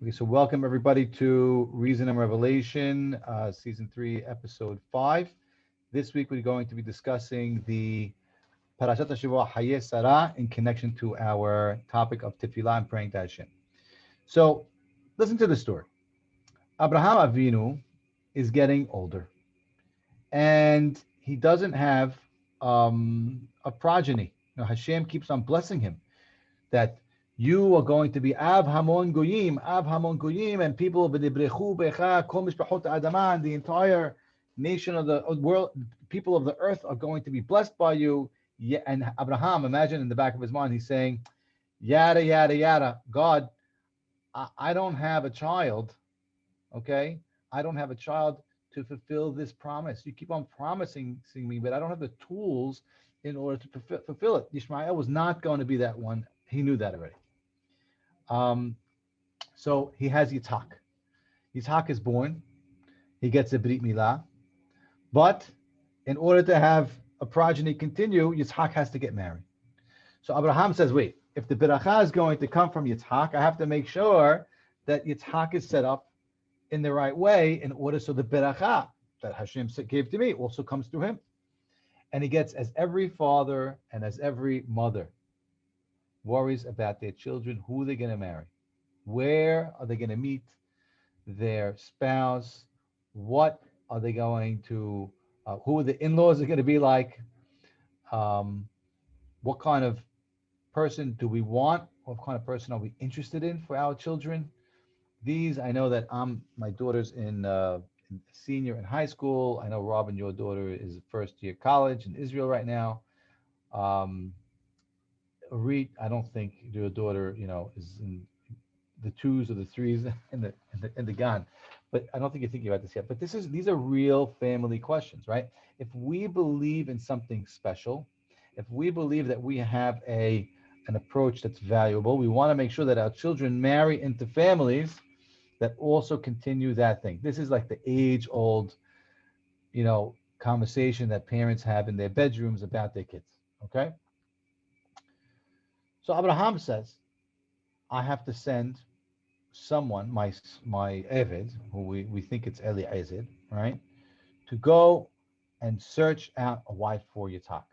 Okay, so welcome everybody to Reason and Revelation, Season 3, Episode 5. This week we're going to be discussing the Parashat HaShavua Hayeh Sarah in connection to our topic of Tefillah and praying to Hashem. So, listen to the story. Abraham Avinu is getting older, and he doesn't have a progeny. Hashem keeps on blessing him that you are going to be Av Hamon Goyim, and people v'nibrechu becha kol mishpachot adama, and the entire nation of the world, people of the earth are going to be blessed by you. Yeah, and Abraham, imagine in the back of his mind, he's saying, yada yada yada. God, I don't have a child. Okay, I don't have a child to fulfill this promise. You keep on promising me, but I don't have the tools in order to fulfill it. Ishmael was not going to be that one. He knew that already. So he has Yitzhak. Yitzhak is born. He gets a Brit Milah. But in order to have a progeny continue, Yitzhak has to get married. So Abraham says, wait, if the beracha is going to come from Yitzhak, I have to make sure that Yitzhak is set up in the right way in order so the beracha that Hashem gave to me also comes through him. And he gets, as every father and as every mother worries about their children, who they're going to marry, where are they going to meet their spouse, what are they going to, who are the in-laws are going to be like, what kind of person do we want, what kind of person are we interested in for our children. These, I know that my daughter's in senior in high school. I know Robin, your daughter is first year college in Israel right now. Reed, I don't think your daughter, is in the twos or the threes in the gun, but I don't think you're thinking about this yet. But these are real family questions, right? If we believe in something special, if we believe that we have an approach that's valuable, we want to make sure that our children marry into families that also continue that thing. This is like the age-old, conversation that parents have in their bedrooms about their kids. Okay. So Abraham says, I have to send someone, my Eved, who we think it's Eliezer, right, to go and search out a wife for Yitzhak.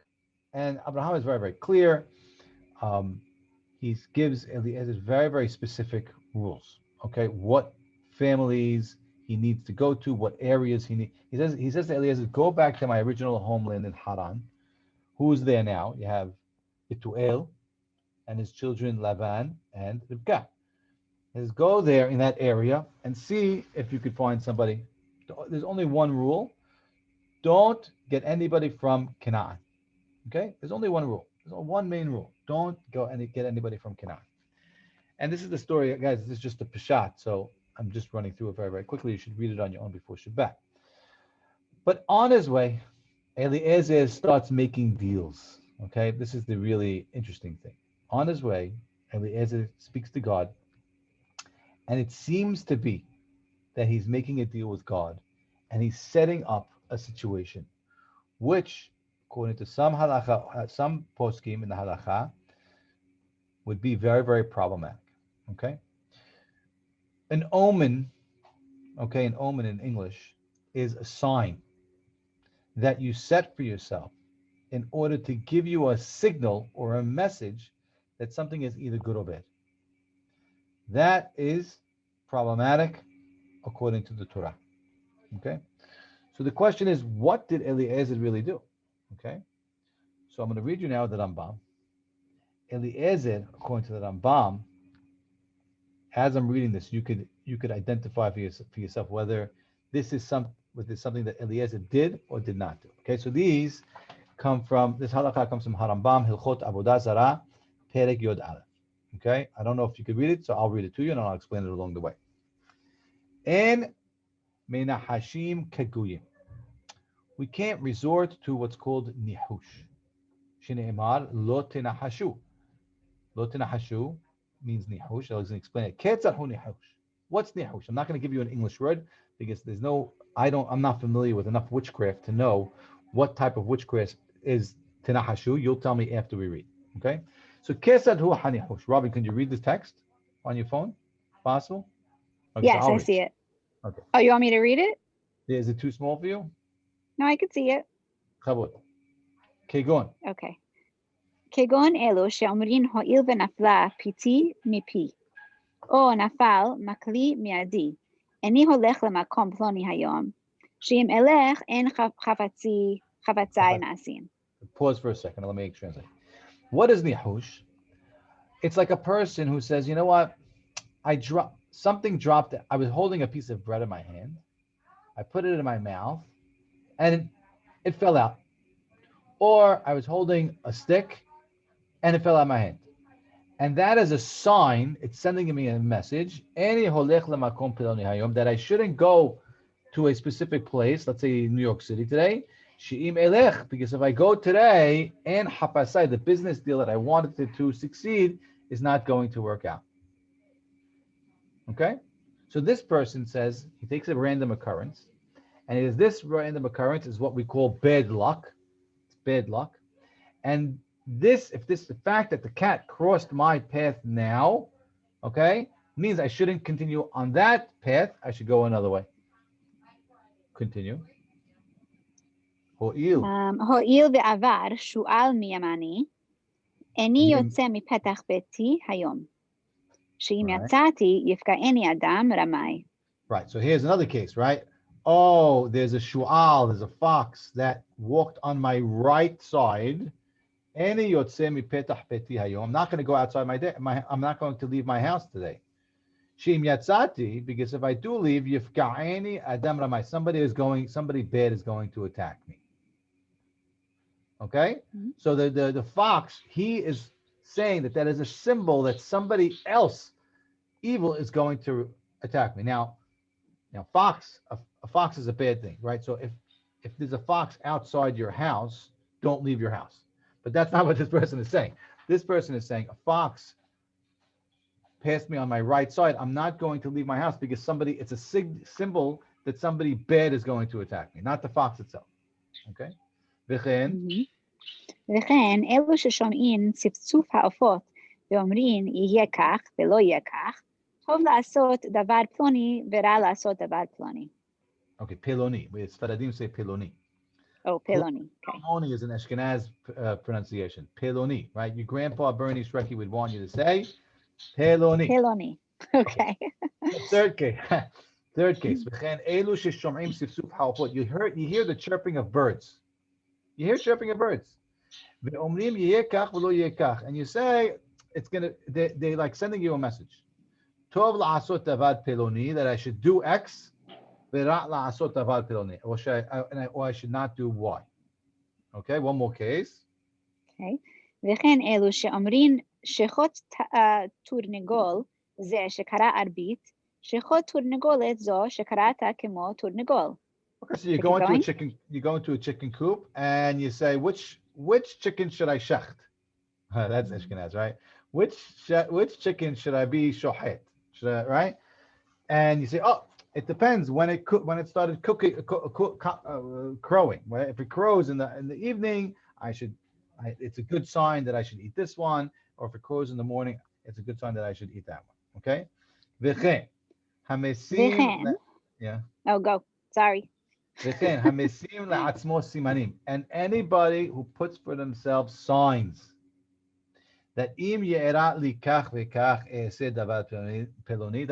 And Abraham is very, very clear. He gives Eliezer very, very specific rules. Okay, what families he needs to go to, what areas he needs. He says to Eliezer, go back to my original homeland in Haran. Who's there now? You have Ituel and his children Lavan and Rivka. Is go there in that area and see if you could find somebody. There's only one rule. Don't get anybody from Canaan. Okay? There's only one rule. There's only one main rule. Don't go and get anybody from Canaan. And this is the story, guys. This is just a Peshat, so I'm just running through it very, very quickly. You should read it on your own before Shabbat. But on his way, Eliezer starts making deals. Okay? This is the really interesting thing. On his way, Eliezer speaks to God, and it seems to be that he's making a deal with God, and he's setting up a situation, which, according to some halacha, some poskim in the halacha, would be very, very problematic. Okay, an omen, an omen in English is a sign that you set for yourself in order to give you a signal or a message that something is either good or bad. That is problematic according to the Torah. Okay? So the question is, what did Eliezer really do? Okay? So I'm going to read you now the Rambam. Eliezer, according to the Rambam, as I'm reading this, you could identify for yourself whether this is something that Eliezer did or did not do. Okay? So this halakha comes from Harambam, Hilchot Avodah Zarah, Perek Yod Aleph. Okay, I don't know if you could read it, so I'll read it to you and I'll explain it along the way. En menahashim keguyim. We can't resort to what's called nihush. Shneimar lo tenahashu. Lo tenahashu means nihush. I was going to explain it. Ketzat hu nihush. What's nihush? I'm not going to give you an English word because I'm not familiar with enough witchcraft to know what type of witchcraft is tenahashu. You'll tell me after we read. Okay. So kesad hu hanihush. Robin, can you read this text on your phone? Possible? Okay, so Yes, I'll I read. see it. Okay. Oh, you want me to read it? Is it too small for you? No, I can see it. Chabot. Okay, go on. Okay. כגון אלו שאומרים הואיל ונפלה פיתי מפי, או נפל מקלי מידי, איני הולך למקום פלוני היום, שאם אלך אין חפציי נעשים. Pause for a second. Let me translate. What is nihush? It's like a person who says, you know what? Something dropped. I was holding a piece of bread in my hand. I put it in my mouth, and it fell out. Or I was holding a stick, and it fell out of my hand. And that is a sign. It's sending me a message. That I shouldn't go to a specific place. Let's say New York City today. Because if I go today, and hapasai, the business deal that I wanted to succeed, is not going to work out. Okay? So this person says, he takes a random occurrence, and this random occurrence is what we call bad luck. It's bad luck. And the fact that the cat crossed my path now, okay, means I shouldn't continue on that path. I should go another way. Continue. הואיל ועבר שועל מימני, איני יוצא מפתח ביתי היום. שאם יצאתי, יפגעני אדם רמאי. Right, so here's another case, right? Oh, there's a shu'al, there's a fox that walked on my right side. Any yotze mipetach beti hayom. I'm not going to go outside I'm not going to leave my house today. Sheim yatzati, because if I do leave, yifka'ani adam ramai. Somebody bad is going to attack me. Okay? Mm-hmm. So the fox, he is saying that is a symbol that somebody else evil is going to attack me. Now a fox is a bad thing, right? So if there's a fox outside your house, don't leave your house. But that's not what this person is saying. This person is saying a fox passed me on my right side. I'm not going to leave my house because it's a symbol that somebody bad is going to attack me, not the fox itself. Okay? וכן, אלו ששומעים צפצוף העופות ואומרים יהיה כך ולא יהיה כך, טוב לעשות דבר פלוני ורע לעשות דבר פלוני. Okay, peloni. Sfaradim say peloni. Oh, peloni. Okay. Peloni is an Ashkenaz pronunciation. Peloni, right? Your grandpa Bernie Shrecky would want you to say peloni. Peloni. Okay. Third case. Third case. You hear the chirping of birds. You hear chirping of birds. And you say they like sending you a message. That I should do X. Or I should not do Y. Okay, one more case. Okay. וכן אלו שאומרים שחוט תורנגול זה שקרא ערבית, שחוט תורנגולת זו שקראת כמו תורנגול. Okay, so you go into a chicken coop and you say, which chicken should I shecht? That's Ashkenaz, right? Which chicken should I be shohet? Right? And you say, oh, it depends when it started crowing. Right? If it crows in the evening, it's a good sign that I should eat this one. Or if it crows in the morning, it's a good sign that I should eat that one. Okay? Yeah. Oh, go. Sorry. And anybody who puts for themselves signs that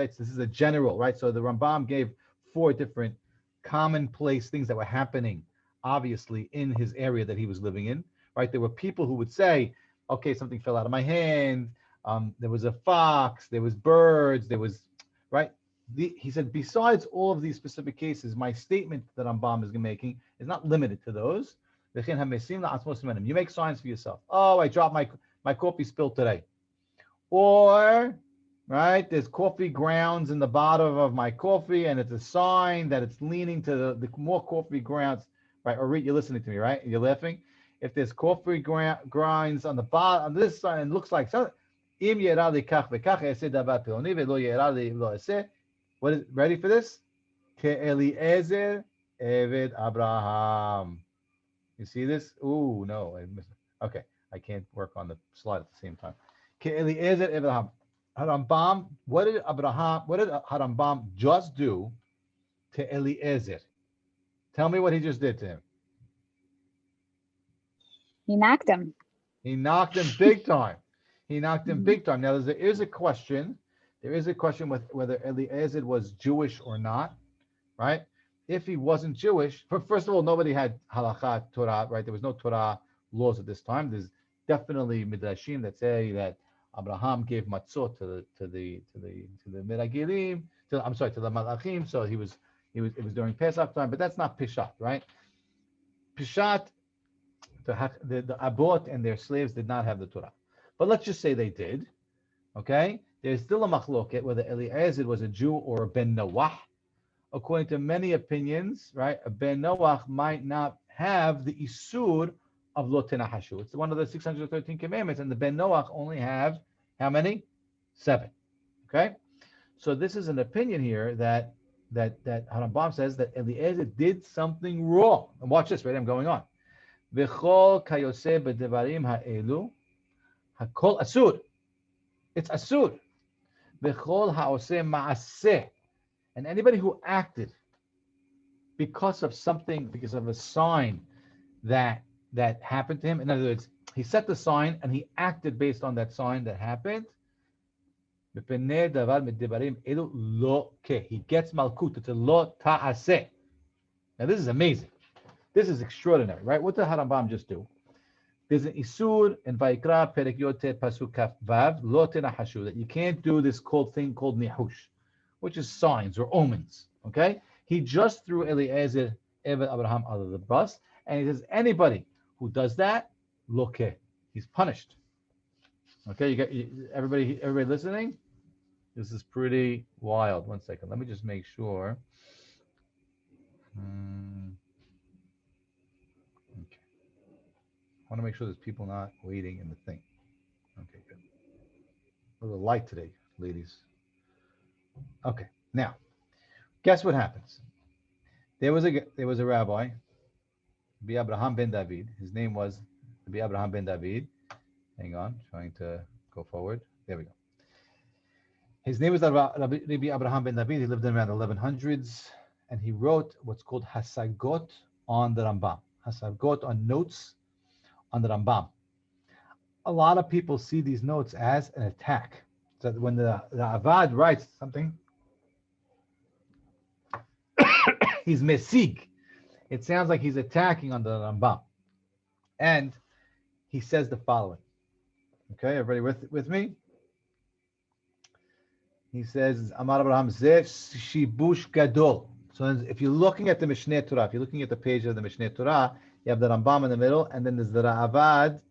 this is a general, right? So the Rambam gave 4 different commonplace things that were happening, obviously, in his area that he was living in, right? There were people who would say, okay, something fell out of my hand, there was a fox, there was birds, there was, right? He said, besides all of these specific cases, my statement that Rambam is making is not limited to those. You make signs for yourself. Oh, I dropped my coffee spilled today. Or, right, there's coffee grounds in the bottom of my coffee, and it's a sign that it's leaning to the more coffee grounds, right? Or you're listening to me, right? You're laughing. If there's coffee grinds on the bottom, on this side, and it looks like something. What is ready for this? Ke'eliezer Eved Abraham. You see this? Ooh, no, I missed it. Okay, I can't work on the slide at the same time. Ke'eliezer Abraham. Harambam, what did Harambam just do to Eliezer? Tell me what he just did to him. He knocked him. He knocked him big time. He knocked him Mhm. big time. Now there is a question. There is a question with whether Eliezer was Jewish or not, right? If he wasn't Jewish, first of all, nobody had halakha Torah, right? There was no Torah laws at this time. There's definitely midrashim that say that Abraham gave matzot to the miragilim. I'm sorry, to the malachim. So it was during Pesach time, but that's not pishat, right? Pishat, the abot and their slaves did not have the Torah, but let's just say they did. Okay, there's still a machloket whether Eliezer was a Jew or a ben Noach. According to many opinions, right, a ben Noach might not have the isur of lo tenahashu. It's one of the 613 commandments, and the ben Noach only have how many? 7. Okay, so this is an opinion here that Harambam says that Eliezer did something wrong. And watch this, right? I'm going on. V'chol kayoseh b'devarim ha'elu hakol asur. It's asur. V'chol ha'oseh ma'aseh. And anybody who acted because of something, because of a sign that happened to him, in other words, he set the sign and he acted based on that sign that happened. He gets malkut. It's a lo ta'aseh. Now this is amazing. This is extraordinary, right? What did Harambam just do? There's an isur in Vayikra Perek Yotet Pasuk Kaf Vav lo tenahashu, that you can't do this thing called nihush, which is signs or omens. Okay, he just threw Eliezer Eved Abraham out of the bus, and he says anybody who does that, loke, he's punished. Okay, you got everybody listening. This is pretty wild. One second, let me just make sure. Okay, I want to make sure there's people not waiting in the thing. Okay, good. A little light today, ladies. Okay, now guess what happens? There was a rabbi, Rabbi Abraham ben David. His name was Rabbi Abraham ben David. Hang on, trying to go forward. There we go. His name was Rabbi Abraham ben David. He lived in around 1100s, and he wrote what's called Hasagot on the Rambam. Hasagot on notes on the Rambam. A lot of people see these notes as an attack. So when the Avad writes something, he's mesig. It sounds like he's attacking on the Rambam. And he says the following. Okay, everybody with me? He says, Amar Abraham Zeh Shibush Gadol. So if you're looking at the Mishneh Torah, if you're looking at the page of the Mishneh Torah, you have the Rambam in the middle, and then there's the Ra'avad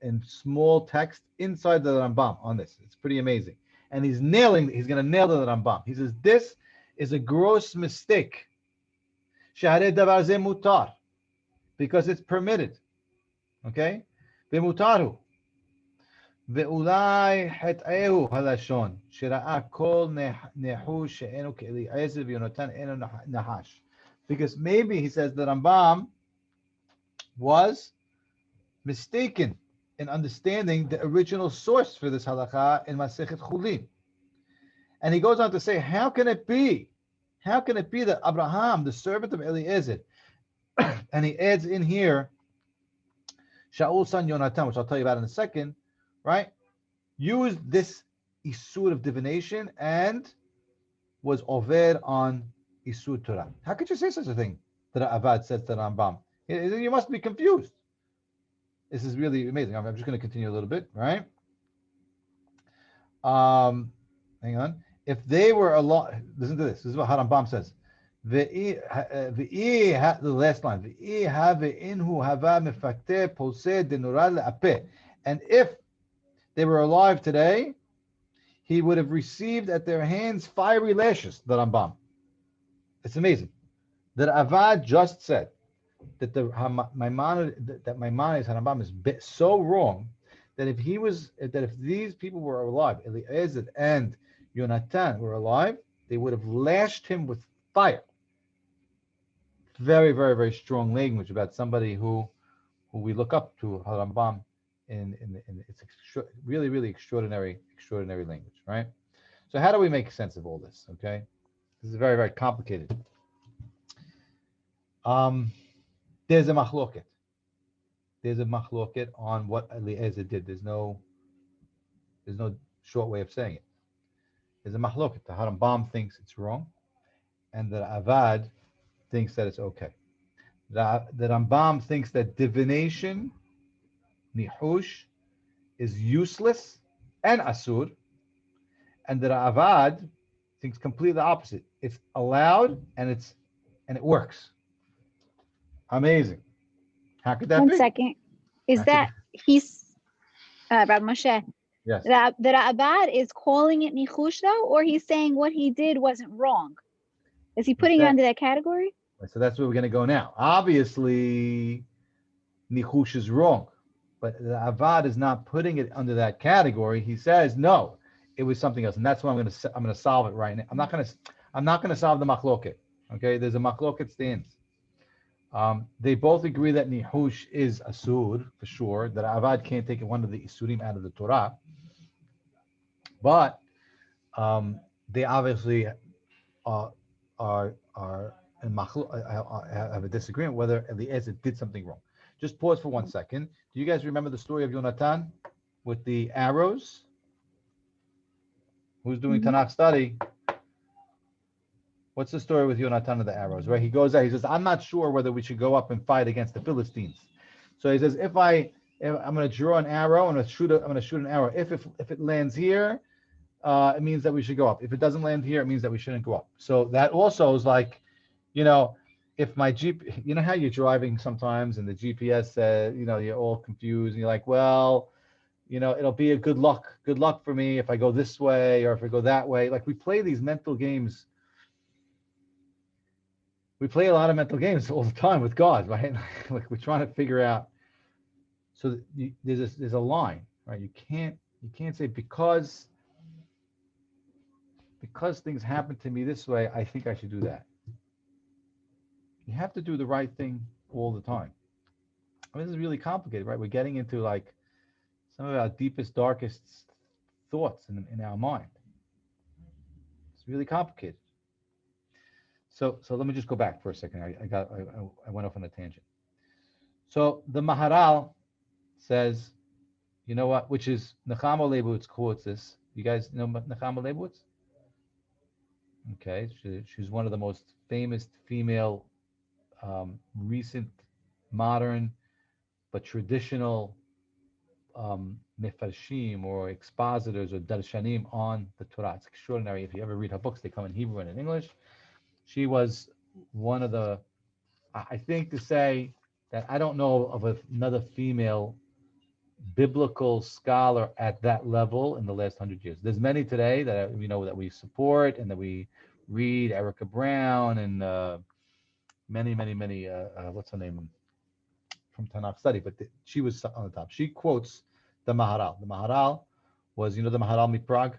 in small text inside the Rambam on this. It's pretty amazing. And he's going to nail the Rambam. He says, this is a gross mistake. Shahare davar ze mutar. Because it's permitted. Okay? Ve'mutaru. Ve'ulai het'ehu halashon. Shira'a kol nehu she'enu ke'eliezer v'yonatan enu nahash. Because maybe, he says, the Rambam was mistaken in understanding the original source for this halakha in Masechet Chulin. And he goes on to say, how can it be? How can it be that Abraham, the servant of Eliezer, and he adds in here, Shaul son Yonatan, which I'll tell you about in a second, right? Used this isur of divination and was over on isur Torah. How could you say such a thing? That Avad says to Rambam. You must be confused. This is really amazing. I'm just going to continue a little bit, right? Hang on. If they were alive, listen to this. This is what Harambam says. The last line. And if they were alive today, he would have received at their hands fiery lashes, the Rambam. It's amazing. That Avad just said that Maimonides Harambam is so wrong that if these people were alive, Eliezer and Yonatan were alive, they would have lashed him with fire. Very, very, very strong language about somebody who we look up to, Harambam, in it's really, really extraordinary language, right? So how do we make sense of all this? Okay, this is very, very complicated. There's a machloket. There's a machloket on what Eliezer did. There's no short way of saying it. There's a machloket. The Harambam thinks it's wrong, and the Avad thinks that it's okay. The Rambam thinks that divination, nihush, is useless and asur, and the Avad thinks completely the opposite. It's allowed and it works. Amazing. How could that One be? second. Is that he's Rabbi Moshe? Yes. The Rabbi is calling it nichush though, or he's saying what he did wasn't wrong? Is he putting it under that category? So that's where we're going to go now. Obviously, nichush is wrong, but the Avad is not putting it under that category. He says no, it was something else, and that's why I'm going to solve it right now. I'm not going to solve the machloket. Okay, there's a machloket stands. They both agree that nihush is asur for sure. That Avad can't take one of the isurim out of the Torah, but they obviously are in have a disagreement whether Eliezer did something wrong. Just pause for 1 second. Do you guys remember the story of Yonatan with the arrows? Who's doing Tanakh study? What's the story with Yonatan and the arrows? Right? He goes out. He says, "I'm not sure whether we should go up and fight against the Philistines." So he says, "If I'm going to draw an arrow, I'm going to shoot an arrow. If it lands here, it means that we should go up. If it doesn't land here, it means that we shouldn't go up." So that also is like, if my GP, you know how you're driving sometimes and the GPS says, you're all confused and you're like, well, it'll be a good luck for me if I go this way or if I go that way. Like we play these mental games. We play a lot of mental games all the time with God, right? Like we're trying to figure out. So there's a line, right? You can't say because things happen to me this way, I think I should do that. You have to do the right thing all the time. I mean, this is really complicated, right? We're getting into like some of our deepest, darkest thoughts in our mind. It's really complicated. So let me just go back for a second. I went off on a tangent. So the Maharal says, you know what? Which is Nechama Leibowitz quotes this. You guys know Nechama Leibowitz? Okay, she's one of the most famous female, recent, modern, but traditional mefarshim or expositors or darshanim on the Torah. It's extraordinary. If you ever read her books, they come in Hebrew and in English. She was one of the, I think to say that I don't know of another female biblical scholar at that level in the last 100 years. There's many today that that we support and that we read, Erica Brown and many what's her name from Tanakh study, but she was on the top. She quotes the Maharal. The Maharal was the Maharal Miprag,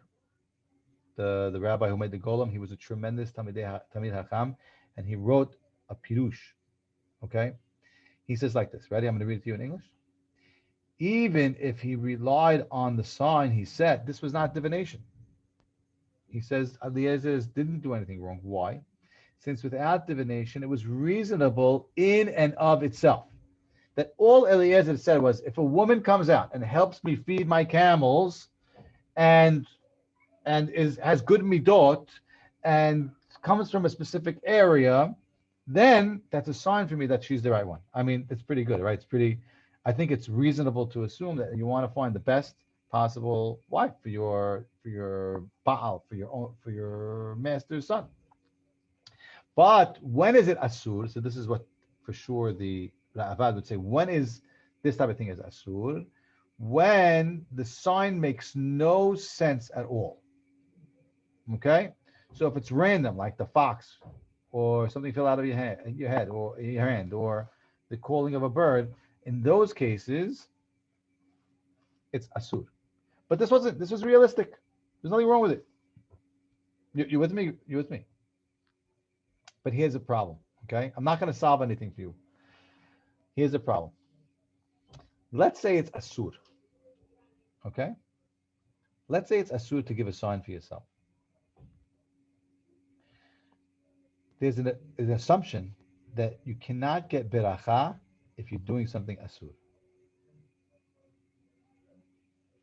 the rabbi who made the Golem. He was a tremendous Tamid Hacham, and he wrote a pirush. Okay, he says like this. Ready? I'm going to read it to you in English. Even if he relied on the sign he set, this was not divination. He says Eliezer didn't do anything wrong. Why? Since without divination, it was reasonable in and of itself. That all Eliezer said was, if a woman comes out and helps me feed my camels, and has good midot, and comes from a specific area, then that's a sign for me that she's the right one. I mean, it's pretty good, right? I think it's reasonable to assume that you want to find the best possible wife for your Baal, for your master's son. But when is it asur? So this is what for sure the Avad would say. When is this type of thing is asur? When the sign makes no sense at all. Okay? So if it's random, like the fox, or something fell out of your head, or your hand, or the calling of a bird, in those cases, it's asur. But this was realistic. There's nothing wrong with it. You with me? You with me? But here's a problem, okay? I'm not going to solve anything for you. Here's the problem. Let's say it's asur. Okay? Let's say it's asur to give a sign for yourself. There's an assumption that you cannot get beracha if you're doing something asur.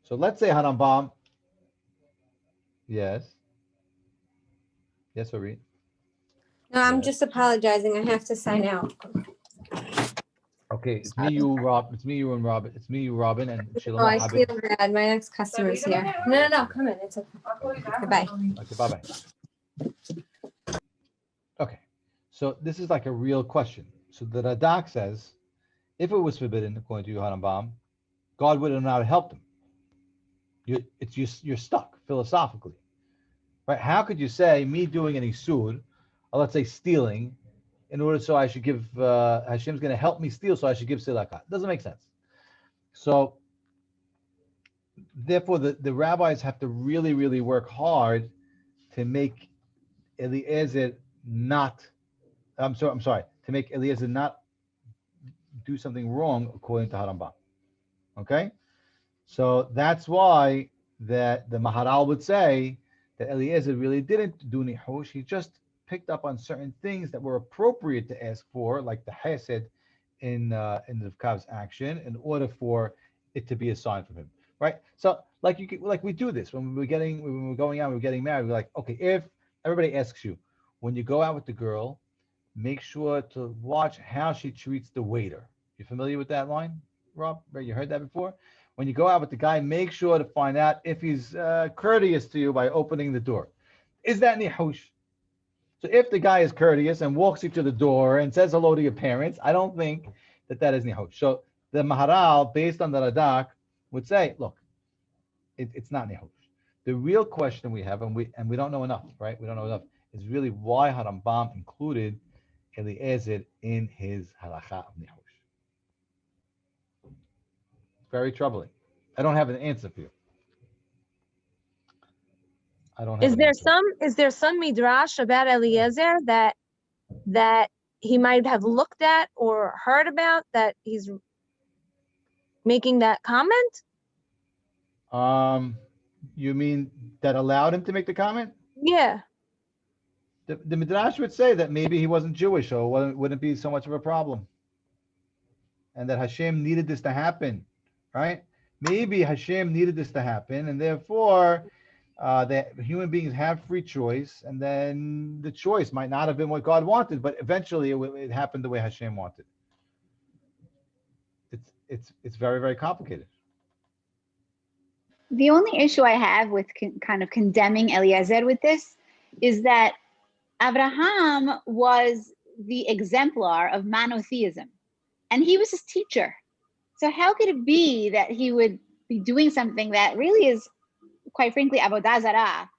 So let's say Harambam, yes, yes, Orit, No, I'm yes. just apologizing. I have to sign out. Okay, it's me, you, Rob. It's me, you, and Robin. It's me, you, Robin, and Oh, Shlomo I feel Habib. bad. My next customer is here. No, come in. It's okay. Goodbye. Okay, bye bye. Okay, so this is like a real question. So the Radak says, if it was forbidden, according to Yohanan Baum, God would have not helped him. You're stuck philosophically, right? How could you say me doing an isur, or let's say stealing, in order so I should give Hashem's going to help me steal, so I should give tzedakah? Doesn't make sense. So therefore, the rabbis have to really, really work hard to make Eliezer not. I'm sorry. To make Eliezer not do something wrong according to Harambam. Okay, so that's why that the Maharal would say that Eliezer really didn't do nihush. He just picked up on certain things that were appropriate to ask for, like the hesed in the Kav's action, in order for it to be a sign from him, right? So like we do this when we're going out, we're getting married. We're like, okay, if everybody asks you when you go out with the girl, make sure to watch how she treats the waiter. You familiar with that line, Rob? Right, you heard that before? When you go out with the guy, make sure to find out if he's courteous to you by opening the door. Is that nihush? So if the guy is courteous and walks you to the door and says hello to your parents, I don't think that is nihush. So the Maharal, based on the Radak, would say, look, it's not nihush. The real question we have, and we don't know enough, right? We don't know enough, is really why Harambam included Eliezer in his halacha of nihush. Very troubling. I don't have an answer for you. I don't have Is an there answer. some midrash about Eliezer that he might have looked at or heard about that he's making that comment? You mean that allowed him to make the comment? Yeah. The Midrash would say that maybe he wasn't Jewish, so it wouldn't be so much of a problem. And that Hashem needed this to happen, right? Maybe Hashem needed this to happen, and therefore that human beings have free choice, and then the choice might not have been what God wanted, but eventually it happened the way Hashem wanted. It's very, very complicated. The only issue I have with kind of condemning Eliezer with this is that Abraham was the exemplar of monotheism, and he was his teacher. So how could it be that he would be doing something that really is, quite frankly, avodah zarah,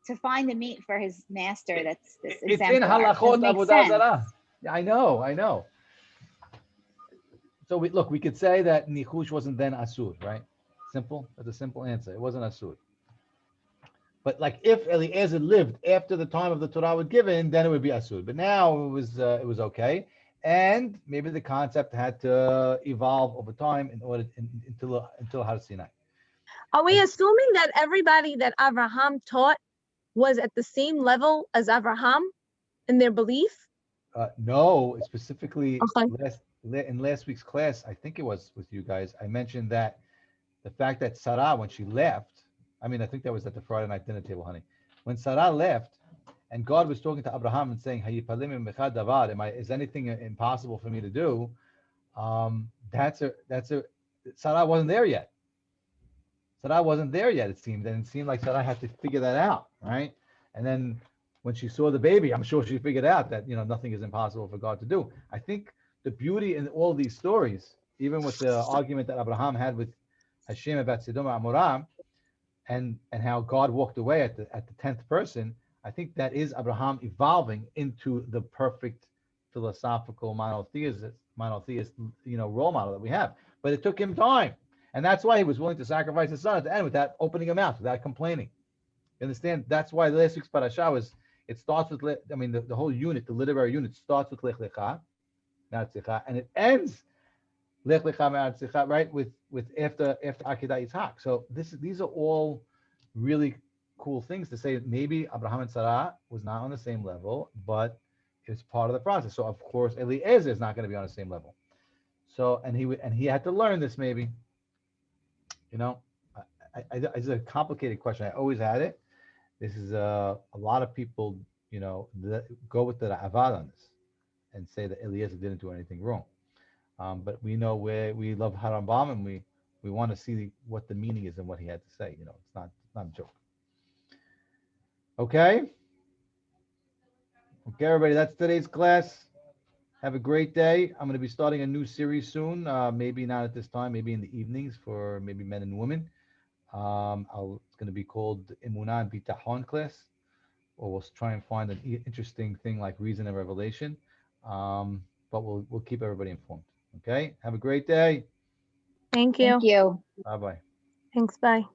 to find the meat for his master? That's this exemplar. It's in halachot avodah zarah. I know. So we could say that nichush wasn't then asur, right? Simple. That's a simple answer. It wasn't asur. But like if Eliezer lived after the time of the Torah was given, then it would be asur. But now it was okay, and maybe the concept had to evolve over time in order until Har Sinai. Are we assuming that everybody that Abraham taught was at the same level as Abraham in their belief? No, specifically Okay. in last week's class, I think it was with you guys, I mentioned that the fact that Sarah, when she left, I think that was at the Friday night dinner table, honey. When Sarah left, and God was talking to Abraham and saying, is anything impossible for me to do? Sarah wasn't there yet. It seemed. And it seemed like Sarah had to figure that out, right? And then when she saw the baby, I'm sure she figured out that, nothing is impossible for God to do. I think the beauty in all these stories, even with the argument that Abraham had with Hashem about Sodom and Amorah, and how God walked away at the 10th person, I think that is Abraham evolving into the perfect philosophical monotheist, role model that we have. But it took him time. And that's why he was willing to sacrifice his son at the end without opening him out, without complaining. You understand? That's why last week's parasha it starts with, the whole unit, the literary unit starts with Lech Lecha, not Tzicha, and it ends Lech lecha me'artzecha, right? With after Akedah Yitzhak. So these are all really cool things to say. Maybe Abraham and Sarah was not on the same level, but it's part of the process. So of course Eliezer is not going to be on the same level. So and he had to learn this maybe. You know, it's a complicated question. I always had it. This is a lot of people, you know, go with the Avad on this and say that Eliezer didn't do anything wrong. But we know where we love Harambam and we want to see what the meaning is and what he had to say. You know, it's not a joke. Okay. Okay, everybody. That's today's class. Have a great day. I'm going to be starting a new series soon. Maybe not at this time. Maybe in the evenings for maybe men and women. It's going to be called Emunah and Bitachon class, or we'll try and find an interesting thing like reason and revelation. But we'll keep everybody informed. Okay. Have a great day. Thank Thank you. you. Bye bye. Thanks. Bye.